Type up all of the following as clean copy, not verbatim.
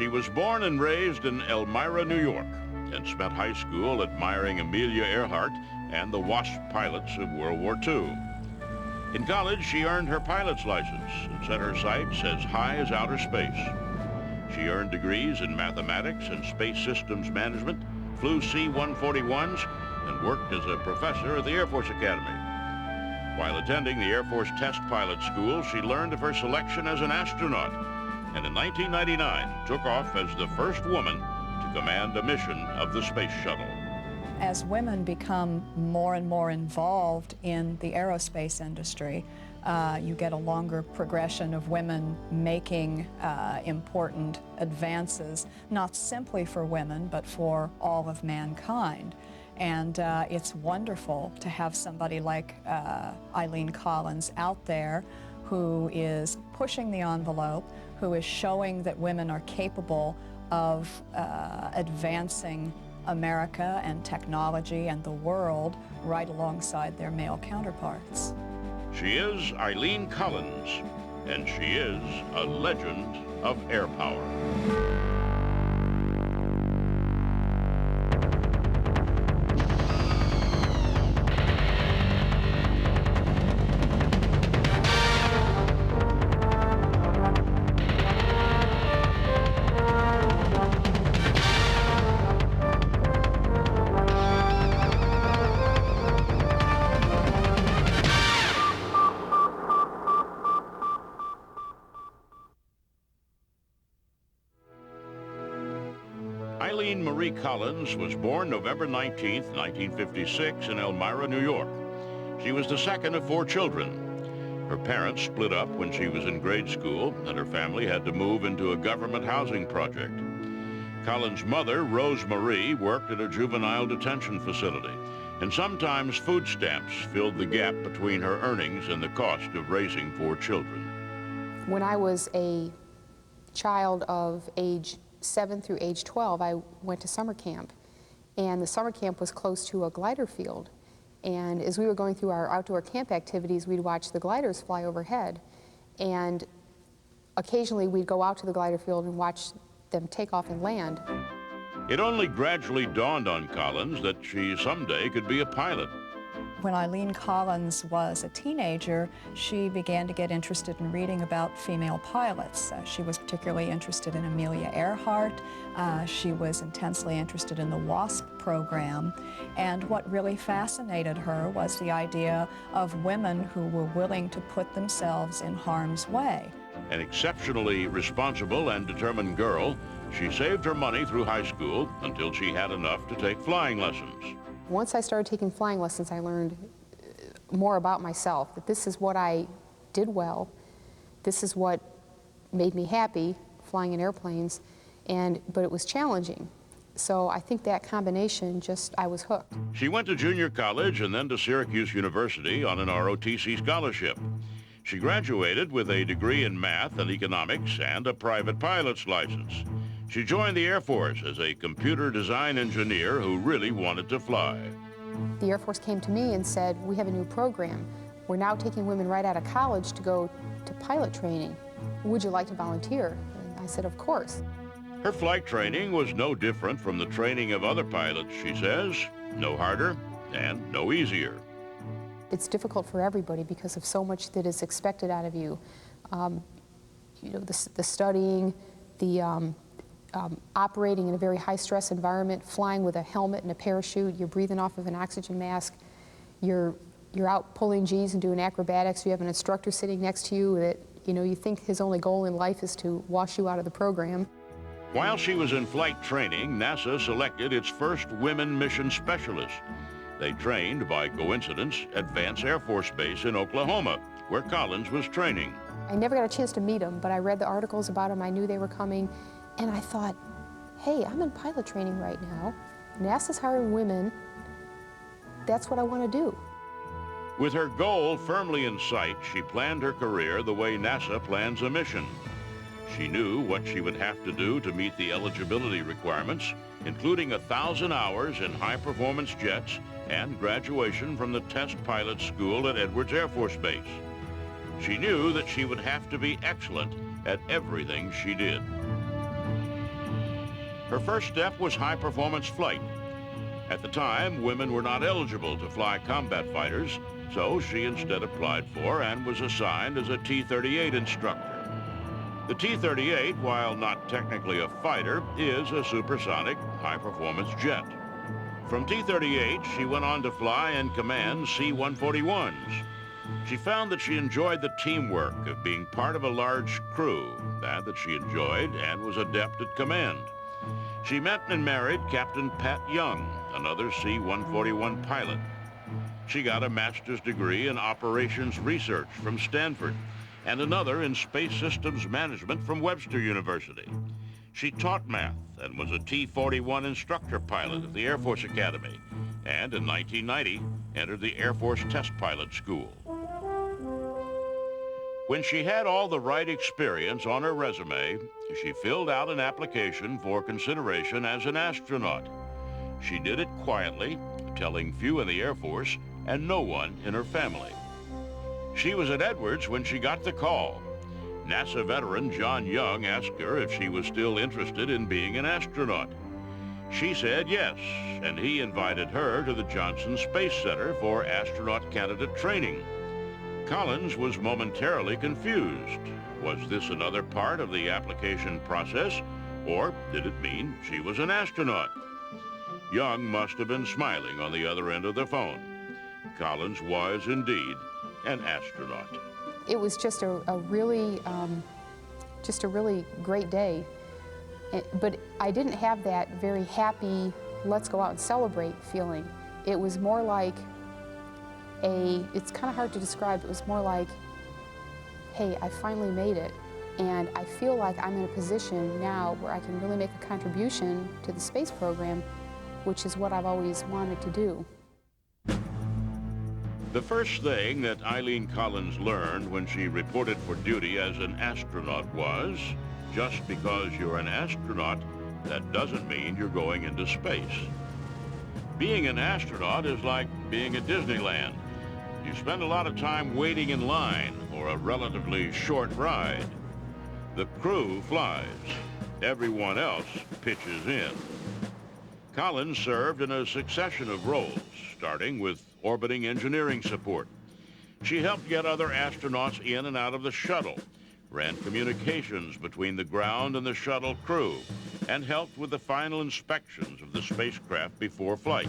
She was born and raised in Elmira, New York, and spent high school admiring Amelia Earhart and the Wasp pilots of World War II. In college, she earned her pilot's license and set her sights as high as outer space. She earned degrees in mathematics and space systems management, flew C-141s, and worked as a professor at the Air Force Academy. While attending the Air Force Test Pilot School, she learned of her selection as an astronaut, and in 1999 took off as the first woman to command a mission of the space shuttle. As women become more and more involved in the aerospace industry, you get a longer progression of women making important advances, not simply for women, but for all of mankind. And it's wonderful to have somebody like Eileen Collins out there who is pushing the envelope, who is showing that women are capable of advancing America and technology and the world right alongside their male counterparts. She is Eileen Collins, and she is a legend of air power. Eileen Marie Collins was born November 19, 1956 in Elmira, New York. She was the second of 4 children. Her parents split up when she was in grade school, and her family had to move into a government housing project. Collins' mother, Rose Marie, worked at a juvenile detention facility, and sometimes food stamps filled the gap between her earnings and the cost of raising 4 children. When I was a child of age 7 through age 12, I went to summer camp, and the summer camp was close to a glider field. And as we were going through our outdoor camp activities, we'd watch the gliders fly overhead, and occasionally we'd go out to the glider field and watch them take off and land. It only gradually dawned on Collins that she someday could be a pilot. When Eileen Collins was a teenager, she began to get interested in reading about female pilots. She was particularly interested in Amelia Earhart. She was intensely interested in the WASP program. And what really fascinated her was the idea of women who were willing to put themselves in harm's way. An exceptionally responsible and determined girl, she saved her money through high school until she had enough to take flying lessons. Once I started taking flying lessons, I learned more about myself, that this is what I did well, this is what made me happy, flying in airplanes, but it was challenging. So I think that combination, I was hooked. She went to junior college and then to Syracuse University on an ROTC scholarship. She graduated with a degree in math and economics and a private pilot's license. She joined the Air Force as a computer design engineer who really wanted to fly. The Air Force came to me and said, we have a new program. We're now taking women right out of college to go to pilot training. Would you like to volunteer? And I said, of course. Her flight training was no different from the training of other pilots, she says. No harder and no easier. It's difficult for everybody because of so much that is expected out of you. The studying, the operating in a very high-stress environment, flying with a helmet and a parachute, you're breathing off of an oxygen mask, you're out pulling G's and doing acrobatics, you have an instructor sitting next to you that you think his only goal in life is to wash you out of the program. While she was in flight training, NASA selected its first women mission specialists. They trained, by coincidence, at Vance Air Force Base in Oklahoma, where Collins was training. I never got a chance to meet them, but I read the articles about them, I knew they were coming. And I thought, hey, I'm in pilot training right now. NASA's hiring women. That's what I want to do. With her goal firmly in sight, she planned her career the way NASA plans a mission. She knew what she would have to do to meet the eligibility requirements, including 1,000 hours in high-performance jets and graduation from the test pilot school at Edwards Air Force Base. She knew that she would have to be excellent at everything she did. Her first step was high-performance flight. At the time, women were not eligible to fly combat fighters, so she instead applied for and was assigned as a T-38 instructor. The T-38, while not technically a fighter, is a supersonic, high-performance jet. From T-38, she went on to fly and command C-141s. She found that she enjoyed the teamwork of being part of a large crew, that she enjoyed and was adept at command. She met and married Captain Pat Young, another C-141 pilot. She got a master's degree in operations research from Stanford and another in space systems management from Webster University. She taught math and was a T-41 instructor pilot at the Air Force Academy, and in 1990 entered the Air Force Test Pilot School. When she had all the right experience on her resume, she filled out an application for consideration as an astronaut. She did it quietly, telling few in the Air Force and no one in her family. She was at Edwards when she got the call. NASA veteran John Young asked her if she was still interested in being an astronaut. She said yes, and he invited her to the Johnson Space Center for astronaut candidate training. Collins was momentarily confused. Was this another part of the application process, or did it mean she was an astronaut? Young must have been smiling on the other end of the phone. Collins was indeed an astronaut. It was just a really great day. But I didn't have that very happy, let's go out and celebrate feeling. It was more like it's kind of hard to describe, it was more like, hey, I finally made it. And I feel like I'm in a position now where I can really make a contribution to the space program, which is what I've always wanted to do. The first thing that Eileen Collins learned when she reported for duty as an astronaut was, just because you're an astronaut, that doesn't mean you're going into space. Being an astronaut is like being at Disneyland. You spend a lot of time waiting in line or a relatively short ride. The crew flies. Everyone else pitches in. Collins served in a succession of roles, starting with orbiting engineering support. She helped get other astronauts in and out of the shuttle, ran communications between the ground and the shuttle crew, and helped with the final inspections of the spacecraft before flight.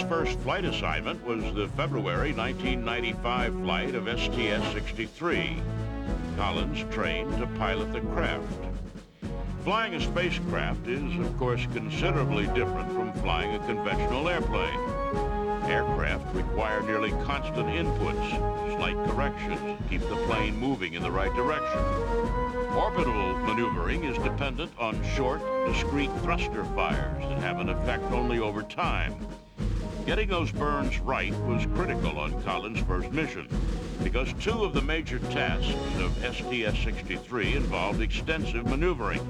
First flight assignment was the February 1995 flight of STS-63. Collins trained to pilot the craft. Flying a spacecraft is, of course, considerably different from flying a conventional airplane. Aircraft require nearly constant inputs, slight corrections to keep the plane moving in the right direction. Orbital maneuvering is dependent on short, discrete thruster fires that have an effect only over time. Getting those burns right was critical on Collins' first mission, because two of the major tasks of STS-63 involved extensive maneuvering: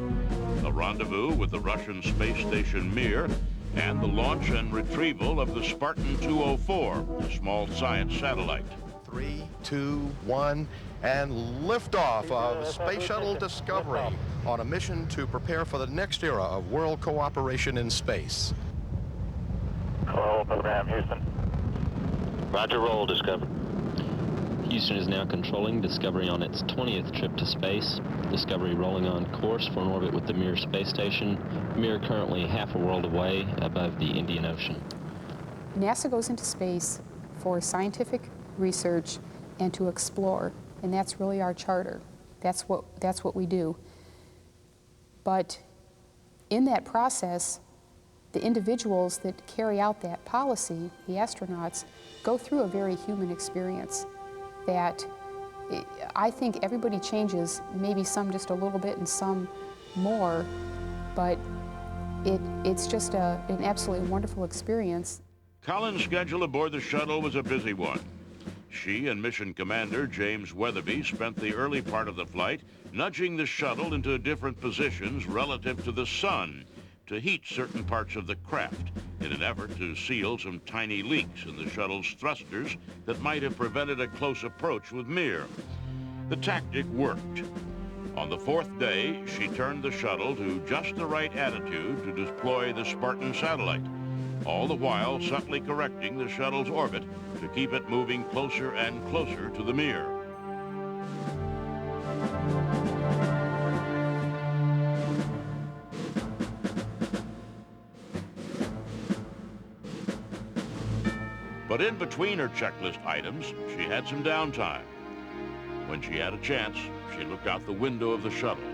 a rendezvous with the Russian space station Mir, and the launch and retrieval of the Spartan 204, a small science satellite. 3, 2, 1, and liftoff of Space Shuttle Discovery on a mission to prepare for the next era of world cooperation in space. Hello, program Houston. Roger, roll, Discovery. Houston is now controlling Discovery on its 20th trip to space. Discovery rolling on course for an orbit with the Mir space station. Mir currently half a world away above the Indian Ocean. NASA goes into space for scientific research and to explore, and that's really our charter. That's what we do. But in that process, the individuals that carry out that policy, the astronauts, go through a very human experience that I think everybody changes, maybe some just a little bit and some more, but it's just an absolutely wonderful experience. Collins' schedule aboard the shuttle was a busy one. She and mission commander James Weatherby spent the early part of the flight nudging the shuttle into different positions relative to the sun to heat certain parts of the craft in an effort to seal some tiny leaks in the shuttle's thrusters that might have prevented a close approach with Mir. The tactic worked. On the fourth day, she turned the shuttle to just the right attitude to deploy the Spartan satellite, all the while subtly correcting the shuttle's orbit to keep it moving closer and closer to the Mir. But in between her checklist items, she had some downtime. When she had a chance, she looked out the window of the shuttle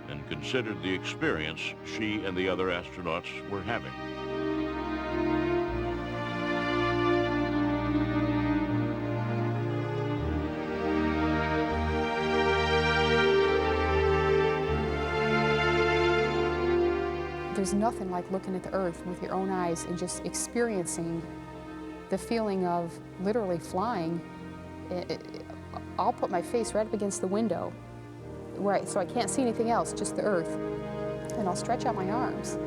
and considered the experience she and the other astronauts were having. There's nothing like looking at the Earth with your own eyes and just experiencing the feeling of literally flying. I'll put my face right up against the window so I can't see anything else, just the Earth, and I'll stretch out my arms.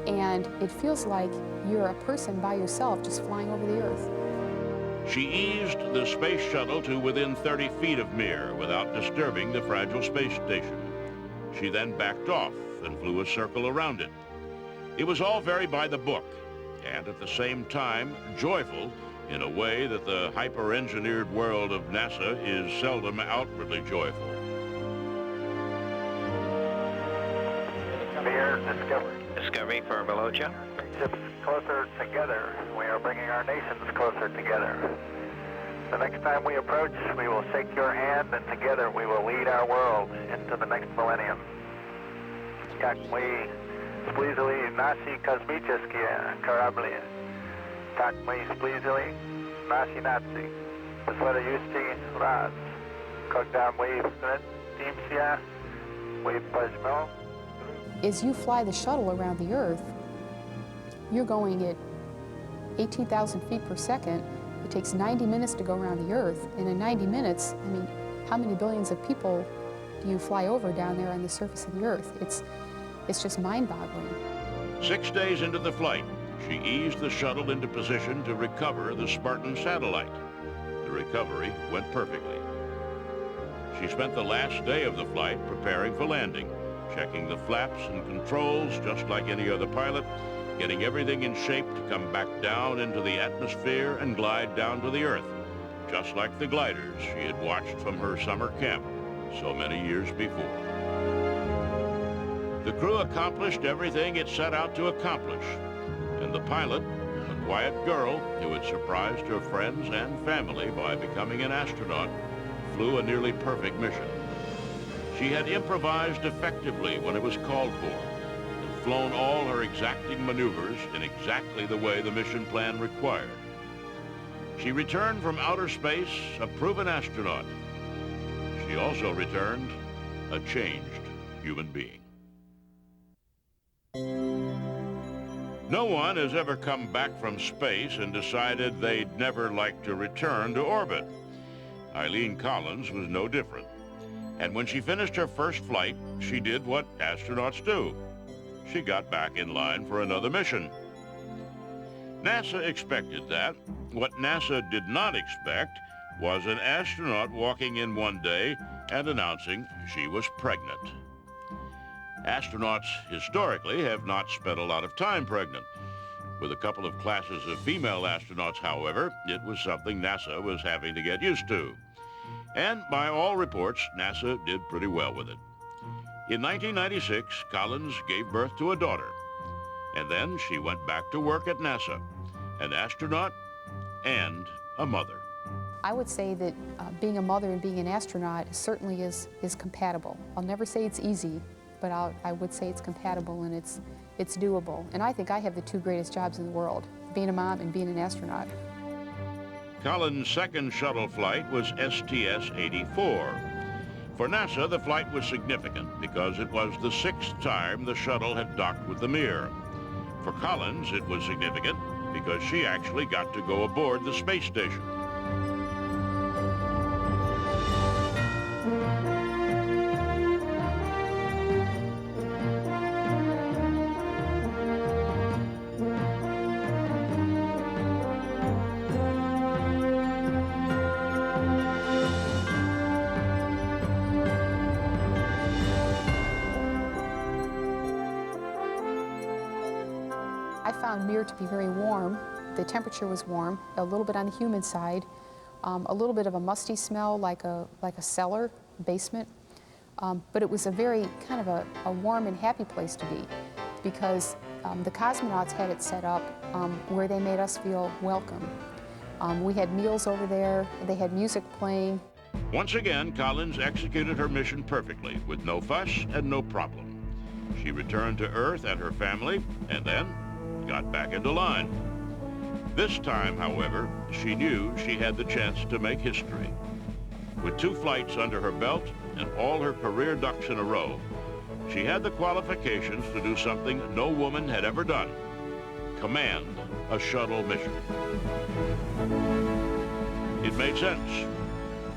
And it feels like you're a person by yourself just flying over the Earth. She eased the space shuttle to within 30 feet of Mir without disturbing the fragile space station. She then backed off and flew a circle around it. It was all very by the book, and at the same time joyful in a way that the hyper-engineered world of NASA is seldom outwardly joyful. Here, Discovery. Discovery for Belocha. Ships closer together. We are bringing our nations closer together. The next time we approach, we will shake your hand, and together we will lead our world into the next millennium. Jak my splizili nasi kosmические корабли, tak my splizili nasi naci. Следующий раз, когда мы встретимся, мы пожмем. As you fly the shuttle around the Earth, you're going at 18,000 feet per second. It takes 90 minutes to go around the Earth, and in 90 minutes, I mean, how many billions of people do you fly over down there on the surface of the Earth? It's just mind-boggling. 6 days into the flight, she eased the shuttle into position to recover the Spartan satellite. The recovery went perfectly. She spent the last day of the flight preparing for landing, checking the flaps and controls just like any other pilot, getting everything in shape to come back down into the atmosphere and glide down to the Earth, just like the gliders she had watched from her summer camp so many years before. The crew accomplished everything it set out to accomplish, and the pilot, a quiet girl who had surprised her friends and family by becoming an astronaut, flew a nearly perfect mission. She had improvised effectively when it was called for, and flown all her exacting maneuvers in exactly the way the mission plan required. She returned from outer space a proven astronaut. She also returned a changed human being. No one has ever come back from space and decided they'd never like to return to orbit. Eileen Collins was no different. And when she finished her first flight, she did what astronauts do. She got back in line for another mission. NASA expected that. What NASA did not expect was an astronaut walking in one day and announcing she was pregnant. Astronauts historically have not spent a lot of time pregnant. With a couple of classes of female astronauts, however, it was something NASA was having to get used to. And by all reports, NASA did pretty well with it. In 1996, Collins gave birth to a daughter, and then she went back to work at NASA, an astronaut and a mother. I would say that being a mother and being an astronaut certainly is compatible. I'll never say it's easy, but I would say it's compatible and it's doable. And I think I have the two greatest jobs in the world, being a mom and being an astronaut. Collins' second shuttle flight was STS-84. For NASA, the flight was significant because it was the 6th time the shuttle had docked with the Mir. For Collins, it was significant because she actually got to go aboard the space station. I found Mir to be very warm. The temperature was warm, a little bit on the humid side, a little bit of a musty smell like a cellar, basement. But it was a very kind of a warm and happy place to be because the cosmonauts had it set up where they made us feel welcome. We had meals over there, they had music playing. Once again, Collins executed her mission perfectly with no fuss and no problem. She returned to Earth and her family and then got back into line. This time, however, she knew she had the chance to make history. With 2 flights under her belt and all her career ducks in a row, she had the qualifications to do something no woman had ever done: command a shuttle mission. It made sense.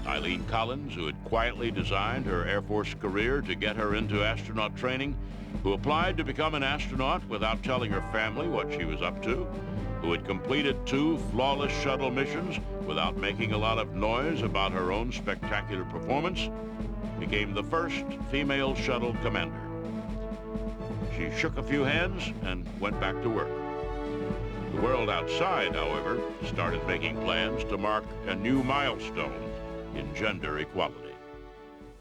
Eileen Collins, who had quietly designed her Air Force career to get her into astronaut training, who applied to become an astronaut without telling her family what she was up to, who had completed 2 flawless shuttle missions without making a lot of noise about her own spectacular performance, became the first female shuttle commander. She shook a few hands and went back to work. The world outside, however, started making plans to mark a new milestone in gender equality.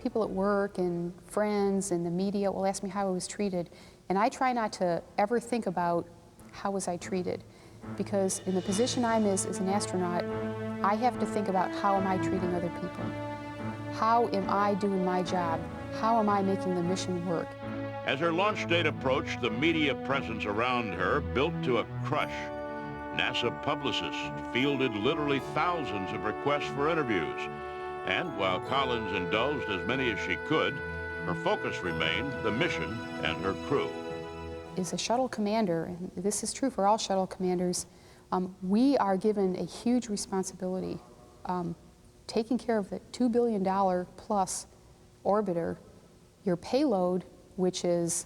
People at work and friends and the media will ask me how I was treated, and I try not to ever think about how was I treated, because in the position I'm as an astronaut, I have to think about how am I treating other people? How am I doing my job? How am I making the mission work? As her launch date approached, the media presence around her built to a crush. NASA publicists fielded literally thousands of requests for interviews. And while Collins indulged as many as she could, her focus remained the mission and her crew. As a shuttle commander, and this is true for all shuttle commanders, we are given a huge responsibility. Taking care of the $2 billion plus orbiter, your payload, which is,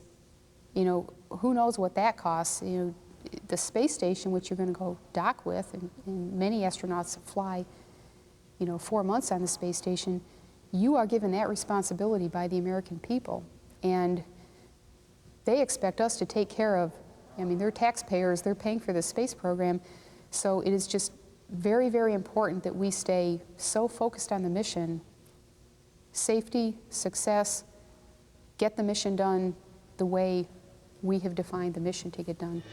who knows what that costs, the space station, which you're going to go dock with, and many astronauts fly 4 months on the space station, you are given that responsibility by the American people. And they expect us to take care of, they're taxpayers, they're paying for the space program. So it is just very, very important that we stay so focused on the mission, safety, success, get the mission done the way we have defined the mission to get done.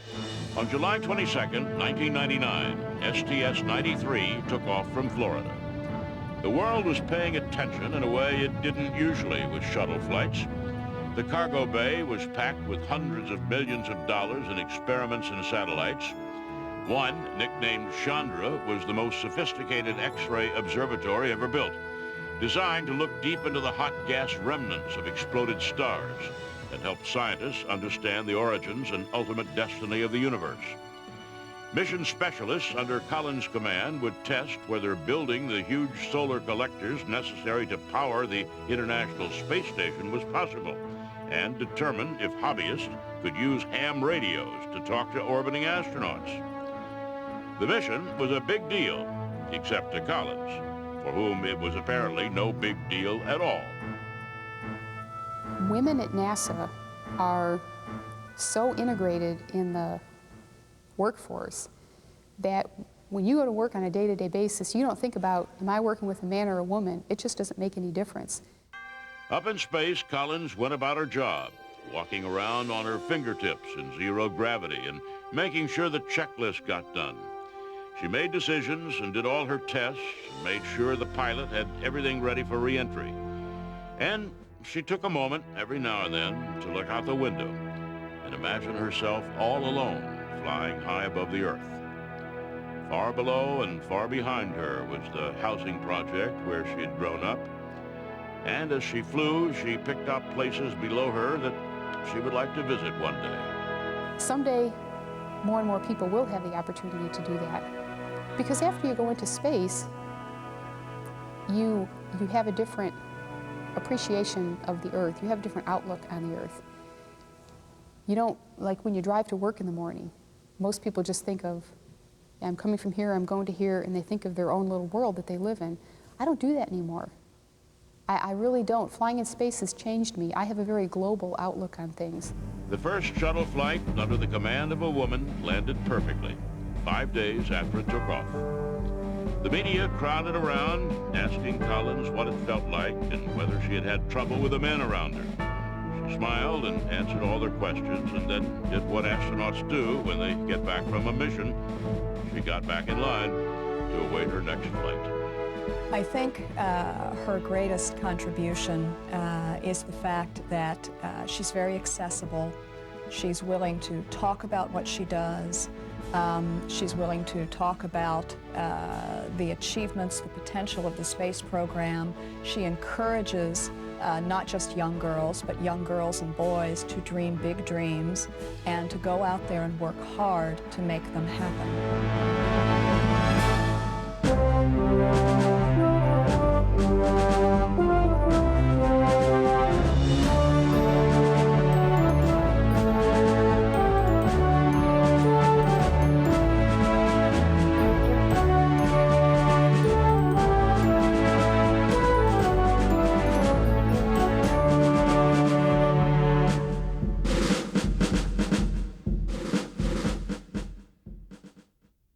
On July 22nd, 1999, STS-93 took off from Florida. The world was paying attention in a way it didn't usually with shuttle flights. The cargo bay was packed with hundreds of millions of dollars in experiments and satellites. One, nicknamed Chandra, was the most sophisticated X-ray observatory ever built, designed to look deep into the hot gas remnants of exploded stars and help scientists understand the origins and ultimate destiny of the universe. Mission specialists under Collins' command would test whether building the huge solar collectors necessary to power the International Space Station was possible, and determine if hobbyists could use ham radios to talk to orbiting astronauts. The mission was a big deal, except to Collins, for whom it was apparently no big deal at all. Women at NASA are so integrated in the workforce that when you go to work on a day-to-day basis, you don't think about, am I working with a man or a woman? It just doesn't make any difference. Up in space, Collins went about her job, walking around on her fingertips in zero gravity and making sure the checklist got done. She made decisions and did all her tests, and made sure the pilot had everything ready for re-entry. And she took a moment every now and then to look out the window and imagine herself all alone, flying high above the earth. Far below and far behind her was the housing project where she had grown up. And as she flew, she picked out places below her that she would like to visit one day. Someday, more and more people will have the opportunity to do that. Because after you go into space, you have a different appreciation of the Earth. You have a different outlook on the Earth. You don't, like when you drive to work in the morning, most people just think of, I'm coming from here, I'm going to here, and they think of their own little world that they live in. I don't do that anymore. I really don't. Flying in space has changed me. I have a very global outlook on things. The first shuttle flight under the command of a woman landed perfectly, 5 days after it took off. The media crowded around, asking Collins what it felt like and whether she had had trouble with the men around her. She smiled and answered all their questions and then did what astronauts do when they get back from a mission. She got back in line to await her next flight. I think her greatest contribution is the fact that she's very accessible. She's willing to talk about what she does. She's willing to talk about the achievements, the potential of the space program. She encourages not just young girls, but young girls and boys to dream big dreams and to go out there and work hard to make them happen.